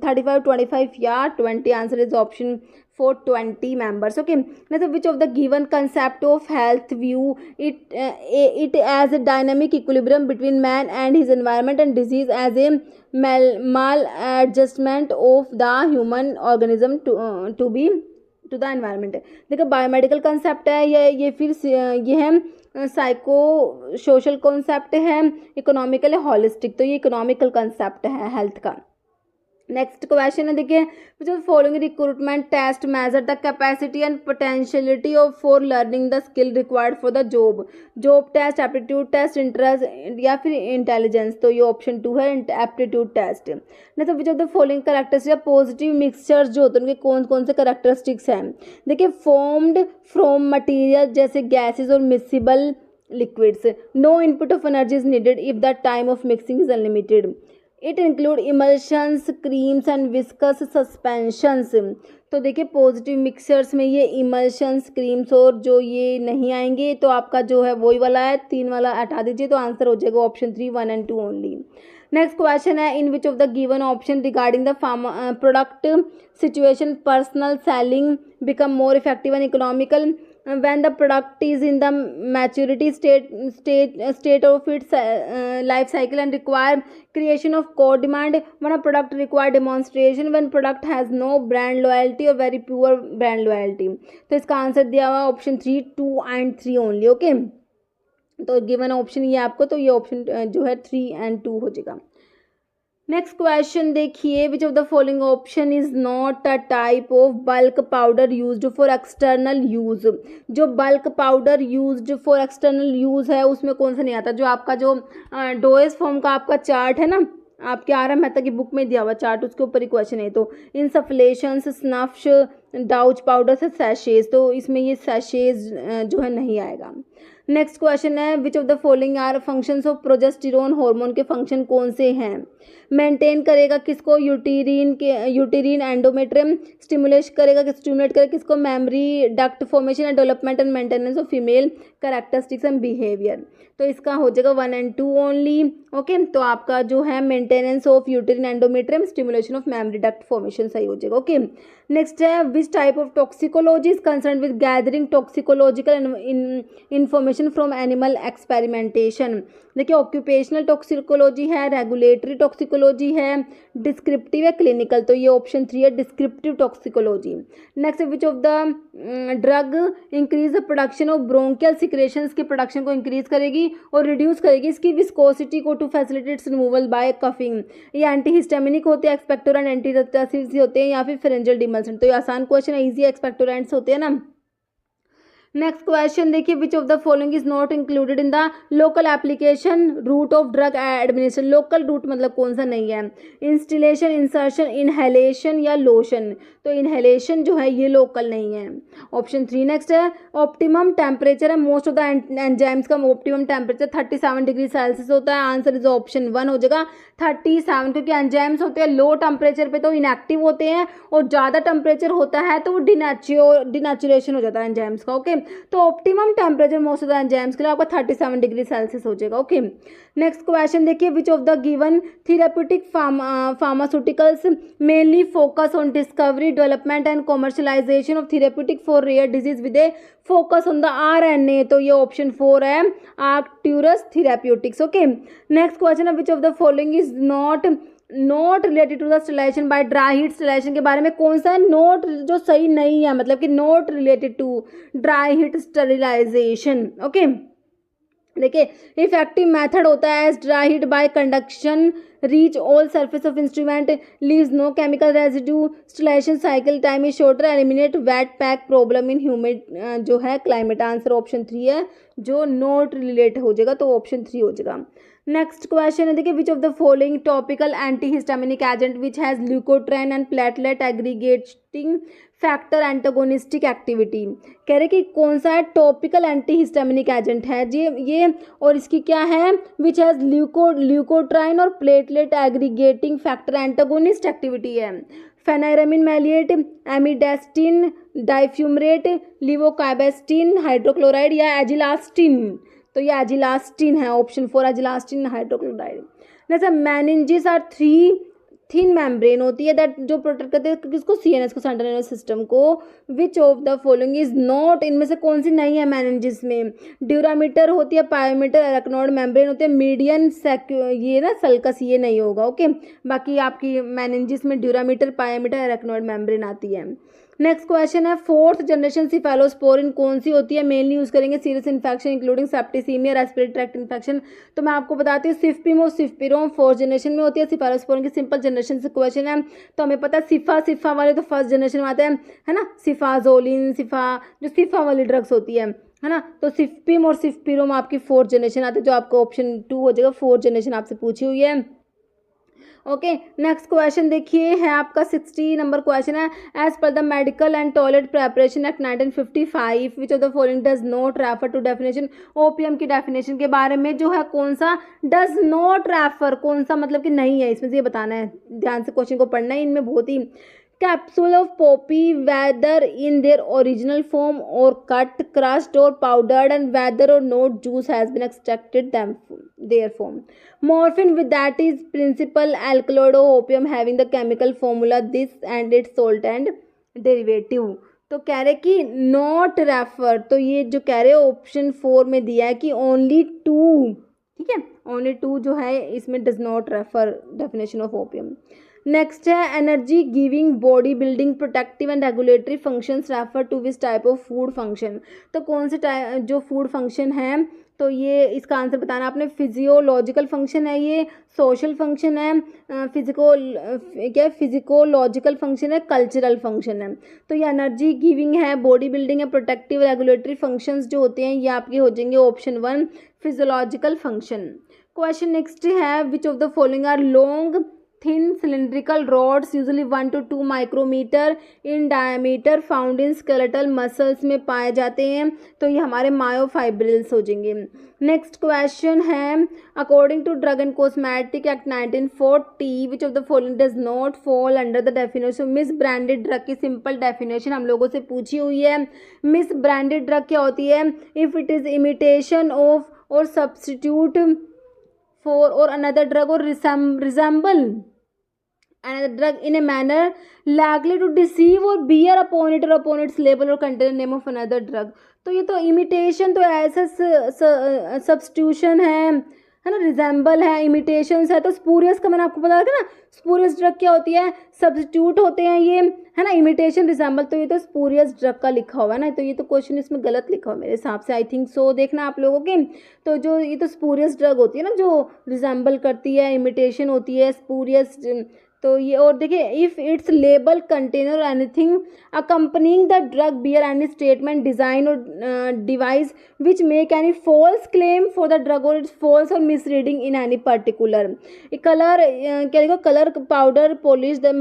35, 25 या 20, answer is option 4 20 members। okay, now which of the given concept of health view it as a dynamic equilibrium between man and his environment and disease as a maladjustment of the human organism to the environment। देखो biomedical concept है ये फिर ये है psycho social concept है, economical है, holistic, तो ये इकोनॉमिकल कंसेप्ट है हेल्थ का। नेक्स्ट क्वेश्चन है देखिए जो following recruitment test measure the capacity and potentiality of for learning the skill required for the job test, aptitude test, interest या फिर इंटेलिजेंस, तो ये ऑप्शन 2 है एप्टीट्यूड टेस्ट। नहीं तो which of the following characteristics positive mixtures जो होते हैं उनके कौन कौन से कैरेक्टरिस्टिक्स हैं। देखिए फॉर्म्ड फ्रॉम मटीरियल जैसे गैसेज और miscible liquids, no input of energy is needed if the time of mixing is unlimited, it include emulsions, creams and viscous suspensions. तो देखिए पॉजिटिव मिक्सचर्स में ये इमल्शंस, क्रीम्स और जो ये नहीं आएंगे, तो आपका जो है वही वाला है, 3 वाला हटा दीजिए, तो आंसर हो जाएगा option 3 1 and 2 only. Next question है in which of the given option regarding the product situation personal selling become more effective and economical when the product is in the maturity state of its life cycle and require creation of core demand, when a product require demonstration, when product has no brand loyalty or very poor brand loyalty। तो इसका answer दिया हुआ option 3 2 and 3 only. Okay, तो given option ये आपको, तो ये option जो है 3 and 2 हो जाएगा। नेक्स्ट क्वेश्चन देखिए, which of the following option is not a type of bulk powder used for external use. जो bulk powder used for external use है उसमें कौन सा नहीं आता। जो आपका जो डोएस फॉर्म का आपका चार्ट है ना, आपके आर एम मेहता की बुक में दिया हुआ चार्ट, उसके ऊपर ही क्वेश्चन है। तो इंसफलेशंस, स्नफ्स, डाउच पाउडर से सैशेज, तो इसमें ये सैशेज जो है नहीं आएगा। नेक्स्ट क्वेश्चन है, which of the following are functions of progesterone hormone के फंक्शन कौन से हैं। मेंटेन करेगा किसको, यूटेरिन एंडोमेट्रियम, स्टिमुलेट करेगा किसको, memory duct formation and development and maintenance of female characteristics and behaviour. तो इसका हो जाएगा 1 and 2 ओनली। ओके, तो आपका जो है maintenance of यूटेरिन endometrium, stimulation of memory duct formation सही हो जाएगा। ओके, नेक्स्ट है, विच type of toxicology is concern with gathering toxicological information from animal experimentation. देखिए, ऑक्यूपेशनल टॉक्सिकोलॉजी है, रेगुलेटरी टॉक्सिकोलॉजी है, डिस्क्रिप्टिव है, क्लिनिकल। तो ये ऑप्शन 3 है, descriptive toxicology. Next, which of the drug increase the production of bronchial secretions की production को increase करेगी और रिड्यूस करेगी इसकी विस्कोसिटी को to facilitates removal by coughing. ये एंटीहिस्टामिनिक होते हैं, एक्सपेक्टोरेंट एंटीटसिव होते हैं या फिर फेरेंजियल डिमल्सन। तो ये आसान क्वेश्चन है, इजी एक्सपेक्टोरेंट्स होते हैं ना। नेक्स्ट क्वेश्चन देखिए, which of the following is not included in the local application route of drug administration. Local route मतलब कौन सा नहीं है, इंस्टिलेशन, इंसर्शन, इनहेलेशन या लोशन। तो इनहेलेशन जो है ये लोकल नहीं है, ऑप्शन 3। नेक्स्ट है, ऑप्टिमम टेम्परेचर है मोस्ट ऑफ द एंजाइम्स का ऑप्टिमम टेम्परेचर 37 डिग्री सेल्सियस होता है। आंसर इज ऑप्शन 1 हो जाएगा 37, क्योंकि एंजाइम्स होते हैं लो टेम्परेचर पे तो इनएक्टिव होते हैं और ज़्यादा टेम्परेचर होता है तो वो डिनेचुरेशन हो जाता है एंजाइम्स का। ओके, तो optimum temperature most of the enzymes के लिए आपका 37 डिग्री सेल्सियस हो जाएगा। ओके, नेक्स्ट क्वेश्चन देखिए, which of the given therapeutic pharmaceuticals mainly focus on discovery, development and commercialization of therapeutic for rare disease with a focus on the RNA। तो ये option 4 है, Arcturus therapeutics. Okay, next question है, which of the following is not related to the sterilization by dry heat. Sterilization के बारे में कौन सा note जो सही नहीं है, मतलब कि not related to dry heat sterilization. Okay, देखिए, इफेक्टिव मेथड होता है as dry heat by conduction reach all surface of instrument, leaves no chemical residue, sterilization cycle time is shorter, eliminate wet pack problem in humid जो है climate. Answer option 3 है, जो not relate हो जाएगा, तो option 3 हो जाएगा। Next question है, देखिए, which of the following topical antihistaminic agent which has leukotriene and platelet aggregating factor antagonistic activity. कह रहे कि कौन सा है टॉपिकल एंटीहिस्टामिनिक एजेंट है जी ये, और इसकी क्या है, विच हैज ल्यूकोट्राइन और platelet aggregating factor antagonist activity है। फेनाइरामिन मैलिएट, एमिडेस्टिन, डाइफ्यूमरेट, लिवोकाइबेस्टिन हाइड्रोक्लोराइड या एजिलास्टिन। तो ये एजिलास्टिन है, ऑप्शन 4 एजिलास्टिन हाइड्रोक्लोराइड। जैसे मेनिंजिस आर 3 थिन मेम्ब्रेन होती है दैट जो प्रोटेक्ट करते हैं किसको, CNS को, सेंट्रल नर्वस सिस्टम को। विच of the following is not, इनमें से कौन सी नहीं है मेनिंजिस में। ड्यूरामीटर होती है, पायोमीटर, अरेक्नोइड मेम्ब्रेन होती है, मीडियन ये ना सल्कस ये नहीं होगा। ओके, बाकी आपकी मेनिंजिस में ड्यूरामीटर, पायोमीटर, अरेक्नोइड मेम्ब्रेन आती है। नेक्स्ट क्वेश्चन है, 4th जनरेशन सिफेलोस्पोरिन कौन सी होती है। मेनली यूज करेंगे serious infection including septicaemia, respiratory tract infection. तो मैं आपको बताती हूँ, सिफपिम और सिफपिरोम 4th जनरेशन में होती है। सिफेलोस्पोरिन की सिंपल जनरेशन से क्वेश्चन है, तो हमें पता है सिफा वाले तो 1st जनरेशन में आते हैं, है ना, सिफाजोलिन, जो सिफा वाली ड्रग्स होती है ना। तो सिफपिम और सिफपिरोम आपकी 4th जनरेशन आते हैं, जो आपको ऑप्शन 2 हो जाएगा, 4th जनरेशन आपसे पूछी हुई है। ओके, नेक्स्ट क्वेश्चन देखिए, है आपका 60 नंबर क्वेश्चन है, as per the medical and toilet preparation act 1955 which of the following does not refer to definition. OPM की डेफिनेशन के बारे में जो है कौन सा डज नॉट रेफर, कौन सा मतलब कि नहीं है, इसमें से ये बताना है, ध्यान से क्वेश्चन को पढ़ना है। इनमें बहुत ही capsule of poppy whether in their original form or cut, crushed or powdered, and whether or not juice has been extracted their form. Morphine with that is principal alkaloid of opium having the chemical formula this and its salt and derivative. तो कह रहे कि not refer, तो ये जो कह रहे option 4 में दिया है कि ओनली 2, ठीक है, ओनली 2 जो है इसमें does not refer definition of opium. Next है, energy giving, body building, protective and regulatory functions refer to which type of food function. तो कौन से जो फूड फंक्शन है तो ये इसका आंसर बताना आपने। फिजियोलॉजिकल फंक्शन है ये, सोशल फंक्शन है, फिजिकोलॉजिकल फंक्शन है, कल्चरल फंक्शन है। तो ये एनर्जी गिविंग है, बॉडी बिल्डिंग है, प्रोटेक्टिव, रेगुलेटरी फंक्शंस जो होते हैं ये आपके हो जाएंगे option 1 physiological function. Question next है, which of the following are long thin cylindrical rods usually 1 to 2 micrometer in diameter found in skeletal muscles में पाए जाते हैं। तो ये हमारे मायोफाइब्रिल्स हो जाएंगे। नेक्स्ट क्वेश्चन है, according to drug and cosmetic act 1940 which of the following does not fall under the definition. Misbranded drug की सिंपल डेफिनेशन हम लोगों से पूछी हुई है। मिस ब्रांडेड ड्रग क्या होती है? If it is imitation of और सब्सटीट्यूट फॉर और अनदर ड्रग और resemble another drug in a manner likely to deceive or bear upon it or upon its label or contain the name of another drug। तो ये तो imitation तो ऐसा substitution है ना, रिजेंबल है, इमिटेशंस है। तो स्पूरियस का मैंने आपको बताया था ना, स्पूरियस ड्रग क्या होती है? सब्स्टिट्यूट होते हैं ये, है ना, इमिटेशन, रिजेंबल। तो ये तो स्पूरियस ड्रग का लिखा हुआ है ना, तो ये तो क्वेश्चन इसमें गलत लिखा हुआ मेरे हिसाब से, आई थिंक सो। देखना आप लोगों के, तो जो ये तो स्पूरियस ड्रग होती है ना, जो रिजेंबल करती है, इमिटेशन होती है, स्पूरियस। तो ये, और देखिए, if its label container anything accompanying the drug bear any statement design or device which make any false claim for the drug or its false or misleading in any particular colour, क्या देखो, colour powder polish the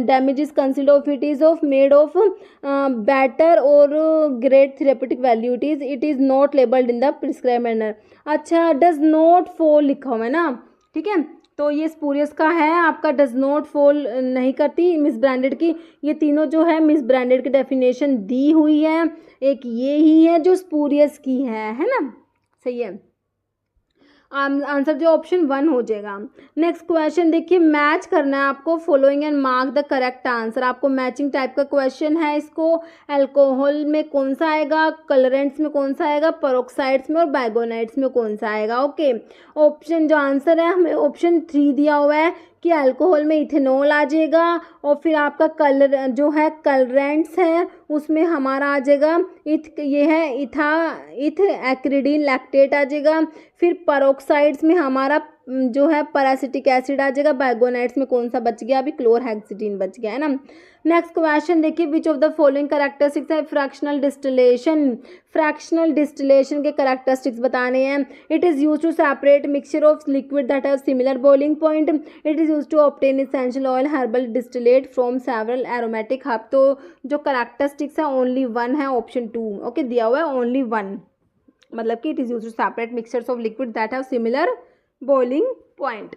damage is considered of it is of made of better or great therapeutic value it is not labelled in the prescribe manner. अच्छा, does not fall लिखा हुआ है ना, ठीक है। तो ये स्पूरियस का है आपका, डज नॉट फॉल नहीं करती मिस ब्रांडेड की। ये तीनों जो है मिस ब्रांडेड की डेफिनेशन दी हुई है, एक ये ही है जो स्पूरियस की है ना, सही है। आंसर जो ऑप्शन 1 हो जाएगा। नेक्स्ट क्वेश्चन देखिए, मैच करना है आपको following and mark the correct answer. आपको मैचिंग टाइप का क्वेश्चन है। इसको अल्कोहल में कौन सा आएगा, कलरेंट्स में कौन सा आएगा, पेरोक्साइड्स में और बाइगोनाइट्स में कौन सा आएगा। ओके, ऑप्शन जो आंसर है हमें ऑप्शन 3 दिया हुआ है कि अल्कोहल में इथेनॉल आ जाएगा, और फिर आपका कलर जो है कलरेंट्स है उसमें हमारा आ जाएगा ये है इथ एक्रिडीन लैक्टेट आ जाएगा। फिर पेरोक्साइड्स में हमारा जो है पैरासिटिक एसिड आ जाएगा। बाइगोनाइट्स में कौन सा बच गया? अभी क्लोरहेक्सिडीन बच गया है ना। नेक्स्ट क्वेश्चन देखिए, which of the following characteristics है फ्रैक्शनल डिस्टिलेशन। फ्रैक्शनल डिस्टिलेशन के कैरेक्टरिस्टिक्स बताने हैं। It is use to separate mixture of liquid that have similar boiling point. It is use to obtain essential oil herbal distillate from several aromatic herb. तो जो characteristics है only 1 है, option 2 okay दिया हुआ है, only 1, मतलब कि it is use to separate mixtures of liquid that have similar boiling point.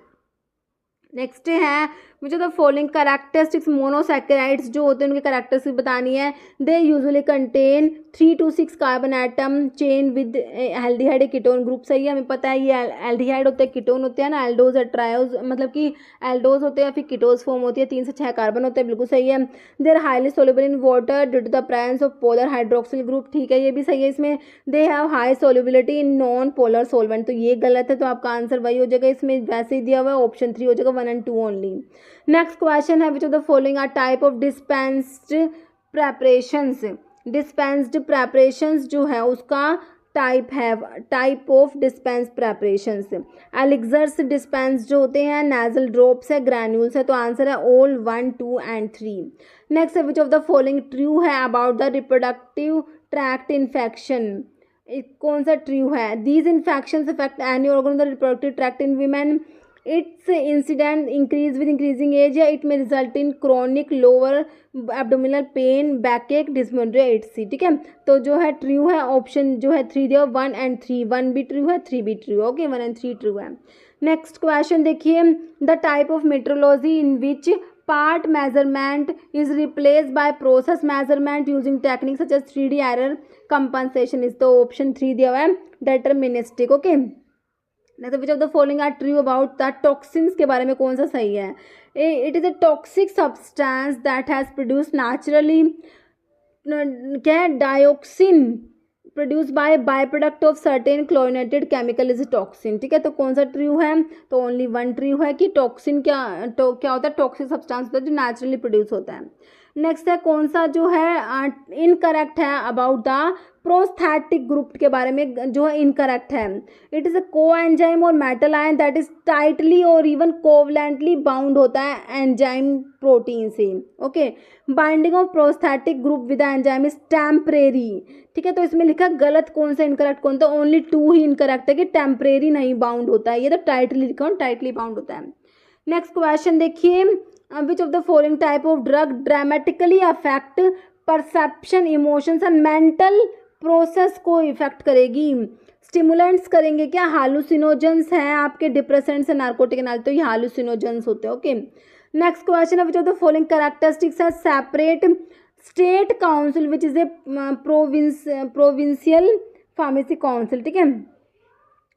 Next है, मुझे द फॉलोइंग कैरेक्टरिस्टिक्स मोनोसैकेराइड्स जो होते हैं उनके कैरेक्टरिस्टिक्स बतानी है। They usually contain 3 to 6 carbon atom chain with aldehyde ketone group. सही है, हमें पता है ये एल्डिहाइड होते हैं, कीटोन होते हैं ना, एल्डोज और ट्रायोज, मतलब कि एल्डोज होते हैं, फिर कीटोज फॉर्म होती है, 3 से 6 कार्बन होते हैं, बिल्कुल सही है। They are highly soluble in water due to the presence of polar hydroxyl group. ठीक है, ये भी सही है इसमें। They have high solubility in non polar solvent. तो ये गलत है, तो आपका आंसर वही हो जाएगा, इसमें वैसे ही दिया हुआ है, ऑप्शन 3 हो जाएगा, 1 and 2 ओनली। नेक्स्ट क्वेश्चन है, which of the following are type of dispensed preparations. Dispensed preparations जो है उसका टाइप है, type of dispense preparations. Elixirs dispense जो होते हैं, नेजल ड्रॉप्स है, ग्रैन्यूल्स है। तो आंसर है ऑल 1, 2 and 3। नेक्स्ट है, which of the following true है about the reproductive tract infection. कौन सा ट्रू है? These infections affect any organ of the reproductive tract in women. Its incident increase with increasing age या it may result in chronic lower abdominal pain, backache, dysmenorrhoea, etc. ठीक है, तो जो है true है ऑप्शन जो है 3 दिया, 1 and 3, 1 भी ट्रू है, 3 भी ट्रू। ओके, 1 and 3 ट्रू है। नेक्स्ट क्वेश्चन देखिए, the type of metrology in which part measurement is replaced by process measurement using techniques such as 3D error compensation is तो ऑप्शन 3 दिया हुआ है, deterministic। Okay, next, which of the following are true about the toxins के बारे में कौन सा सही है? It is a toxic substance that has produce naturally, क्या है, dioxin produce by by product of certain chlorinated chemical is toxin. ठीक है, तो कौन सा ट्रू है? तो ओनली 1 ट्रू है कि टॉक्सिन क्या होता है? टॉक्सिक सब्सटेंस होता है जो नेचुरली प्रोड्यूस होता है। नेक्स्ट है, कौन सा जो है इनकरेक्ट है अबाउट द प्रोस्थेटिक ग्रुप के बारे में जो है इनकरेक्ट है। इट इज़ अ को एंजाइम और metal ion that is tightly और इवन कोवलेंटली बाउंड होता है एंजाइम प्रोटीन से। Okay, binding of prosthetic group with enzyme is temporary. ठीक है, तो इसमें लिखा गलत कौन सा इनकरेक्ट कौन, तो ओनली 2 ही इनकरेक्ट है कि टेम्परेरी नहीं बाउंड होता है, ये तो टाइटली लिखा, टाइटली बाउंड होता है। नेक्स्ट क्वेश्चन देखिए, which of the following type of drug dramatically affect perception, emotions and mental process को इफेक्ट करेगी। स्टिमुलेंट्स करेंगे क्या, हालुसिनोजेंस हैं आपके, डिप्रेसेंट्स है, नार्कोटिक एनालिसिस, तो ये हालुसिनोजेंस होते हैं। ओके, नेक्स्ट क्वेश्चन है which of the following characteristics है separate state council which is a provincial pharmacy council. ठीक है,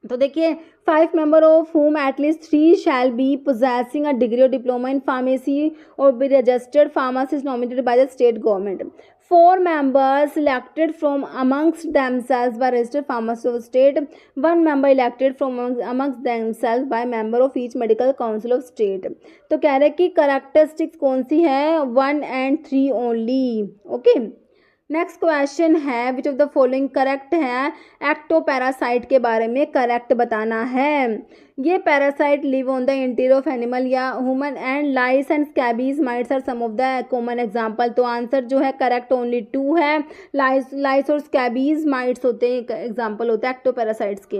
तो देखिए 5 member of whom at least 3 shall be possessing a degree or diploma in pharmacy or be registered pharmacist nominated by the state government. 4 members elected from amongst themselves by registered pharmacist of state. 1 member elected from amongst themselves by member of each medical council of state. तो कह रहे कि characteristics कौन सी है, 1 and 3 only. Okay, next question है which of the following correct है, ectoparasite के बारे में करेक्ट बताना है। ये parasite live on the interior of animal या human and lice and scabies mites are some of the common example. तो आंसर जो है करेक्ट ओनली 2 है, लाइस और स्कैबीज माइट्स होते हैं, एग्जांपल होते हैं एक्टोपैरासाइट्स के।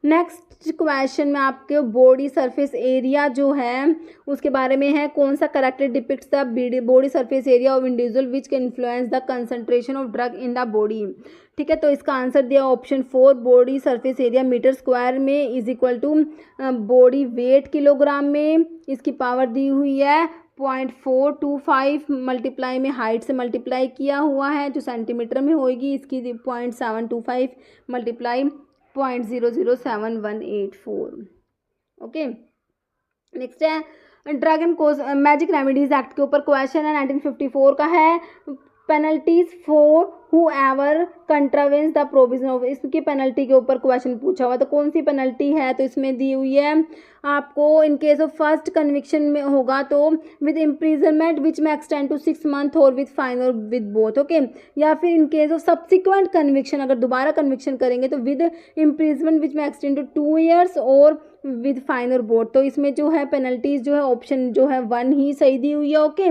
नेक्स्ट क्वेश्चन में आपके बॉडी सरफेस एरिया जो है उसके बारे में है, कौन सा correctly depicts the body surface area of individual which can influence the concentration of drug in the body. ठीक है, तो इसका आंसर दिया option 4, body surface area metre square में is equal to body weight kilogram में, इसकी power दी हुई है 0.425 मल्टीप्लाई में हाइट से मल्टीप्लाई किया हुआ है जो सेंटीमीटर में होगी, इसकी 0.725 मल्टीप्लाई 0.007184। ओके, नेक्स्ट है drug and cause magic remedies act के ऊपर क्वेश्चन है, 1954 का है। Penalties for whoever contravenes the provision of, इसकी पेनल्टी के ऊपर क्वेश्चन पूछा हुआ, तो कौन सी पेनल्टी है, तो इसमें दी हुई है आपको in case of first conviction में होगा तो with imprisonment which may extend to 6 month और विद फाइन और विद बोथ। ओके, या फिर in case of subsequent conviction, अगर दोबारा कन्विक्शन करेंगे तो with imprisonment which may extend to 2 years और विद फाइन और बोथ। तो इसमें जो है पेनल्टीज जो है ऑप्शन जो है 1 ही सही दी हुई है। ओके,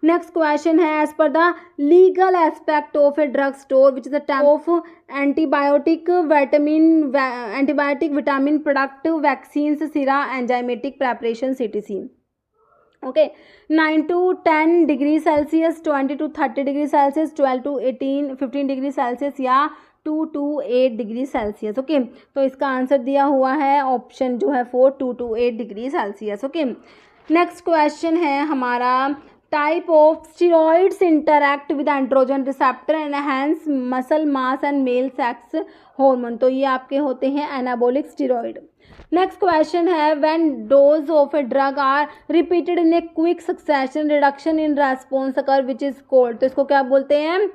नेक्स्ट क्वेश्चन है as per the legal aspect of a drug store which is the type of antibiotic vitamin product vaccines sera enzymatic preparation CTC। Okay, 9 to 10 degree Celsius, 20 to 30 degree Celsius, 12 to 15 degree Celsius या 2 to 8 degree Celsius. Okay, तो इसका answer दिया हुआ है option जो है 4, 2 to 8 degree Celsius. Okay, next question है हमारा type of steroids interact with androgen receptor and enhance muscle mass and male sex hormone. तो ये आपके होते हैं एनाबॉलिक स्टीरॉइड। नेक्स्ट क्वेश्चन है when dose of a drug are repeated in a quick succession reduction in response occur which is called. तो इसको क्या बोलते हैं,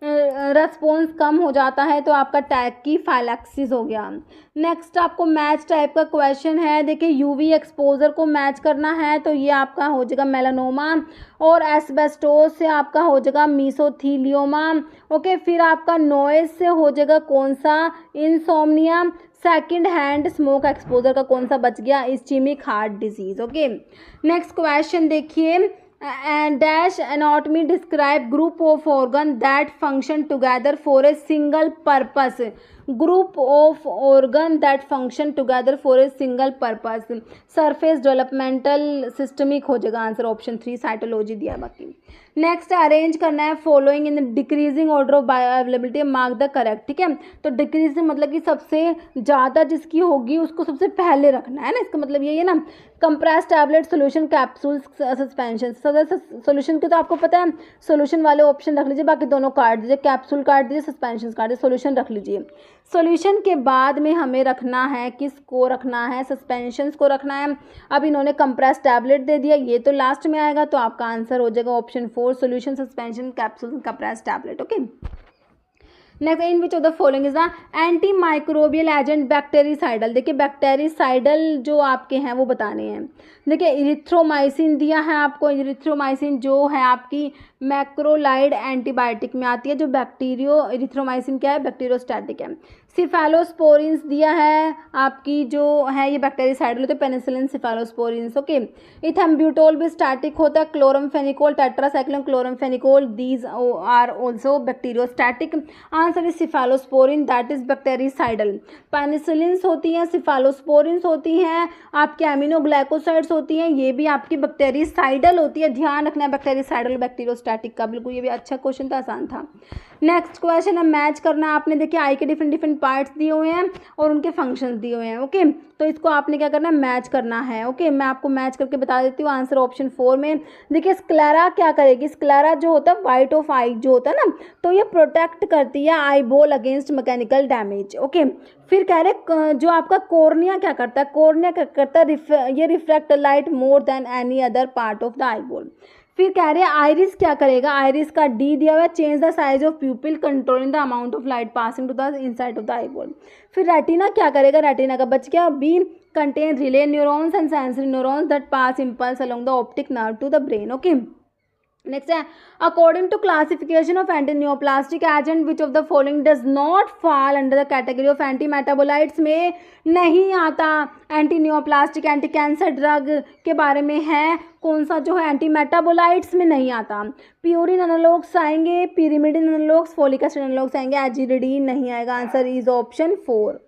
रेस्पॉन्स कम हो जाता है तो आपका टैकीफाइलैक्सिस हो गया। नेक्स्ट आपको मैच टाइप का क्वेश्चन है, देखिए यूवी एक्सपोजर को मैच करना है तो ये आपका हो जाएगा मेलानोमा और एस्बेस्टोस से आपका हो जाएगा मीसोथीलियोमा। ओके, फिर आपका नॉइज से हो जाएगा कौन सा, insomnia. Second hand smoke exposure का कौन सा बच गया, ischaemic heart disease. Okay, next question देखिए dash anatomy describe group of organ that function together for a single purpose, group of organ that function together for a single purpose, surface developmental systemic हो जाएगा answer option 3 cytology दिया। बाकी next arrange करना है following in decreasing order of bio availability, mark the correct. ठीक है, तो decreasing मतलब कि सबसे ज़्यादा जिसकी होगी उसको सबसे पहले रखना है ना, इसका मतलब यही है ना। Compress tablet, solution, capsule, suspension. Solution के तो आपको पता है, सोल्यूशन वाले ऑप्शन रख लीजिए, बाकी दोनों काट दीजिए, कैप्सूल काट दीजिए, सस्पेंशन काट दीजिए, सोल्यूशन रख लीजिए। सोल्यूशन के बाद में हमें रखना है किसको रखना है, सस्पेंशंस को रखना है। अब इन्होंने कंप्रेस टैबलेट दे दिया, ये तो लास्ट में आएगा, तो आपका आंसर हो जाएगा option 4 solution, suspension, capsule, compress tablet. Okay, next, in which of the following is the anti microbial agent बैक्टेरिसाइडल। देखिए बैक्टेरिसाइडल जो आपके हैं वो बताने हैं। देखिए इरिथ्रोमाइसिन दिया है आपको, इरिथ्रोमाइसिन जो है आपकी मैक्रोलाइड एंटीबायोटिक में आती है, जो बैक्टीरियो इरिथ्रोमाइसिन क्या है, बैक्टीरियोस्टैटिक है। सिफेलोस्पोरिन्स दिया है आपकी, जो है ये बैक्टेरिसाइडल होते हैं, पेनिसिलिन, सिफेलोस्पोरिन्स। ओके, इथम्ब्यूटोल भी स्टैटिक होता है, chloramphenicol, tetracycline chloramphenicol, these are also bacteriostatic. Answer is cephalosporin, that is bactericidal. Penicillins होती हैं, सिफेलोस्पोरिन्स होती हैं, आपके एमिनोग्लाइकोसाइड्स होती हैं, ये भी आपकी बैक्टेरिसाइडल होती है। ध्यान रखना है बैक्टेरिसाइडल बैक्टीरियोस्टैटिक का, बिल्कुल ये भी अच्छा क्वेश्चन था, आसान था। नेक्स्ट क्वेश्चन है मैच करना। आपने देखिए आई के डिफरेंट डिफरेंट पार्ट्स दिए हुए हैं और उनके फंक्शंस दिए हुए हैं। ओके, तो इसको आपने क्या करना है, मैच करना है। ओके, मैं आपको मैच करके बता देती हूँ। आंसर ऑप्शन 4 में देखिए स्क्लेरा क्या करेगी, स्क्लेरा जो होता है वाइट ऑफ आई जो होता है ना, तो ये प्रोटेक्ट करती है eye ball against mechanical damage. Okay, फिर कह रहे जो आपका कॉर्निया क्या करता है, कॉर्निया क्या करता है, ये reflect light more than any other part of the eye ball. फिर कह रहे हैं आइरिस क्या करेगा, आइरिस का डी दिया हुआ है, change the size of pupil controlling the amount of light passing to the inside of the eye ball. फिर रेटिना क्या करेगा, रेटिना का बच गया B, contain relay neurons and sensory neurons that pass impulse along the optic nerve to the brain. Okay, next है according to classification of anti neoplastic agent which of the following does not fall under the category of anti metabolites में नहीं आता। Anti neoplastic anti cancer drug के बारे में है, कौन सा जो है एंटी मेटाबोलाइट्स में नहीं आता। प्यूरिन एनालॉग्स आएंगे, pyrimidine analogues, folic acid analogues आएंगे, एजिरिडीन नहीं आएगा। Answer is option 4।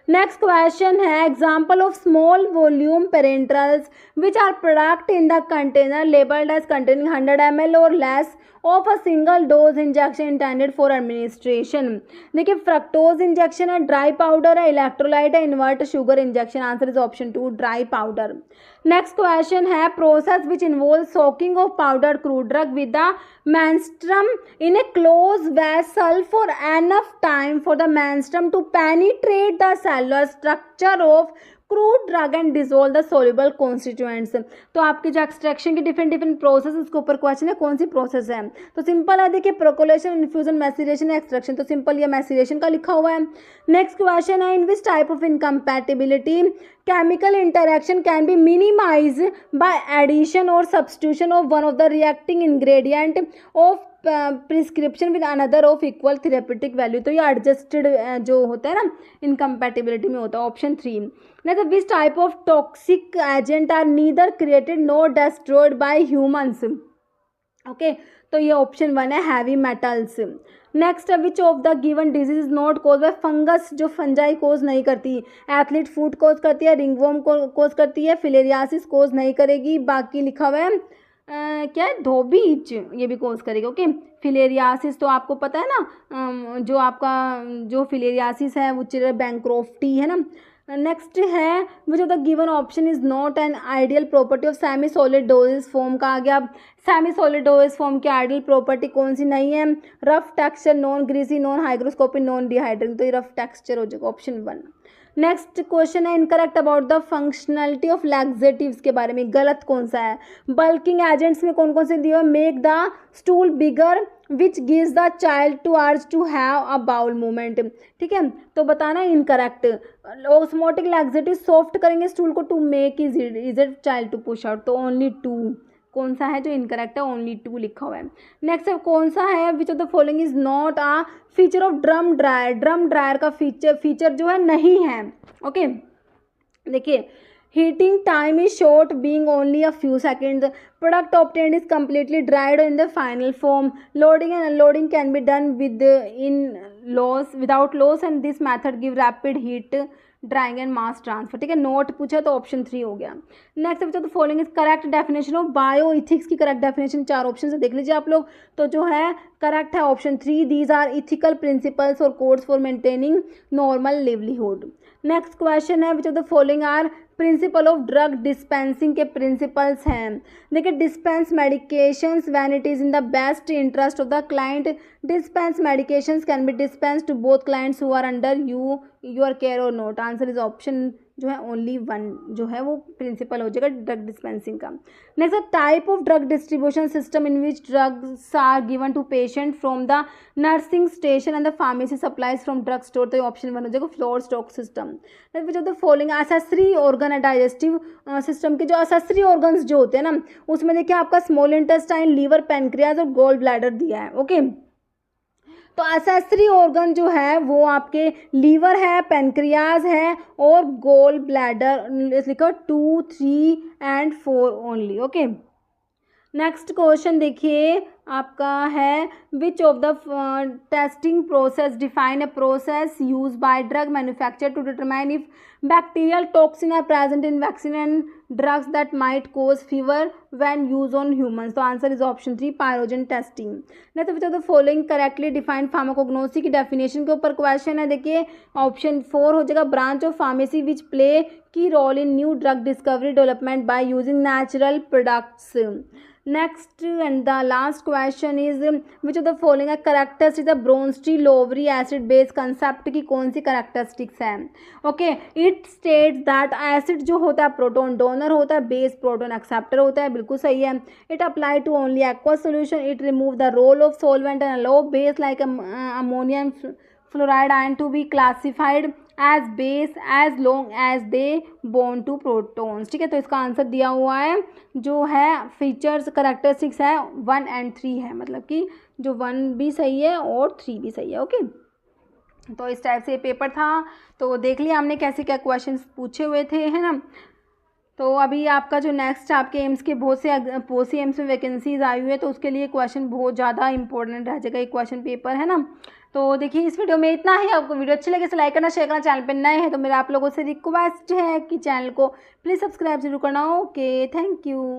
Next question है example of small volume parenterals which are product in the container labelled as containing 100 ml और less of a single dose injection intended for administration. देखिए fructose injection है, dry powder है, electrolyte है, invert sugar injection. Answer is option 2 dry powder. Next question है process which involve soaking of powder crude drug with the menstruum in a closed vessel for enough time for the menstruum to penetrate the cellular structure of crude drug and dissolve the soluble constituents. तो आपके जो extraction के different different process उसके ऊपर question है, कौन सी process है। तो सिंपल है, देखिए प्रोकोलेशन, इन्फ्यूजन, मैसिरेशन, एक्सट्रैक्शन। तो सिंपल ये मैसिरेशन का लिखा हुआ है। नेक्स्ट क्वेश्चन है in which type of incompatibility chemical interaction can be minimise by addition और substitution of one of the reacting ingredient of prescription with another of equal therapeutic value. तो ये adjusted जो होता है ना इनकम्पैटिबिलिटी में होता है। Option 3। Next which type of toxic agent are neither created nor destroyed by humans. Okay, तो ये ऑप्शन 1 है heavy metals. Next which of the given disease is not cause by fungus, जो फंजाई कोज नहीं करती। Athlete food कोज करती है, ringworm कोज करती है, फिलेरियासिस कोज नहीं करेगी। बाकी लिखा हुआ है क्या है, धोबीज ये भी कोज करेगा। ओके, फिलेरियासिस तो आपको पता है ना, जो आपका जो फिलेरियासिस है वो चिलर बैंक्रोफ्टी है ना। नेक्स्ट है which of the given option is not an ideal property of semi solid doses form का आ गया। सेमी सॉलिड डोजेस फॉर्म की आइडियल प्रॉपर्टी कौन सी नहीं है, rough texture, non greasy, non hygroscopic, non dehydrating. तो ये रफ टेक्सचर हो जाएगा ऑप्शन 1। नेक्स्ट क्वेश्चन है incorrect about the functionality of laxatives के बारे में, गलत कौन सा है। बल्किंग एजेंट्स में कौन कौन से दिए, make the stool bigger which gives the child to urge to have a bowel movement. ठीक है, तो बताना इनकरेक्ट। ऑस्मोटिक लैक्सेटिव सॉफ्ट करेंगे स्टूल को to make is child to push out. तो ओनली 2 कौन सा है जो इनकरेक्ट है, ओनली 2 लिखा हुआ है। नेक्स्ट है कौन सा है which of the following is not a feature of drum dryer. Drum dryer का फीचर जो है नहीं है। ओके, देखिए heating time is short being only a few second. Product obtained is completely dried in the final form. Loading and unloading can be done without loss and this method give rapid heat drawing and mass transfer. ठीक है, note पूछा तो option 3 हो गया। Next बच्चा तो following is correct definition of bio ethics की correct definition 4 option से देख लीजिए आप लोग। तो जो है करेक्ट है option 3, these are ethical principles और codes for maintaining normal livelihood. Next question है which of the following are principle of drug dispensing के प्रिंसिपल्स हैं। देखिए dispense medications when it is in the best interest of the client. Dispense medications can be dispense to both clients who are under your care और not. Answer is option जो है only one जो है वो principle हो जाएगा drug dispensing का। Next type of drug distribution system in which drugs are given to patient from the nursing station and the pharmacy supplies from drug store. तो option 1 हो जाएगा floor stock system. Which of the following accessory organ है digestive system के जो accessory organs जो होते हैं ना उसमें देखिए आपका स्मॉल इंटेस्टाइन, लीवर, पैनक्रियाज और गोल ब्लैडर दिया है। ओके तो असेसरी ऑर्गन जो है वो आपके लीवर है, पैनक्रियाज है और गोल ब्लैडर लिखो 2, 3 and 4 only. Okay next question देखिए आपका है which of the testing process define a process use by drug manufacture to determine if bacterial toxin are present in vaccine and drugs that might cause fever when use on humans. तो answer is option 3 pyrogen testing. Next which of the following correctly defined pharmacognosy की definition के ऊपर question है। देखिए option 4 हो जाएगा branch of pharmacy which play key role in new drug discovery development by using natural products. Next and the last question is which of the following characteristics the Bronsted Lowry acid base concept की कौन सी characteristics है। Okay it states that acid जो होता है proton donor होता है, base proton acceptor होता है, बिल्कुल सही है। It apply to only aqua solution, it remove the role of solvent and allow base like ammonium fluoride ion to be classified as base as long as they bond to protons. ठीक है तो इसका answer दिया हुआ है जो है features characteristics है 1 and 3 है, मतलब कि जो 1 भी सही है और 3 भी सही है। ओके तो इस टाइप से ये पेपर था। तो देख लिया हमने कैसे क्या क्वेश्चंस पूछे हुए थे, है ना। तो अभी आपका जो नेक्स्ट आपके एम्स के बहुत से एम्स में वैकेंसीज आई हुई है तो उसके लिए क्वेश्चन बहुत ज़्यादा इंपॉर्टेंट रह जाएगा, एक क्वेश्चन पेपर, है ना। तो देखिए इस वीडियो में इतना ही। आपको वीडियो अच्छी लगे तो लाइक करना, शेयर करना, चैनल पर नए हैं तो मेरा आप लोगों से रिक्वेस्ट है कि चैनल को प्लीज़ सब्सक्राइब जरूर करना। Okay thank you.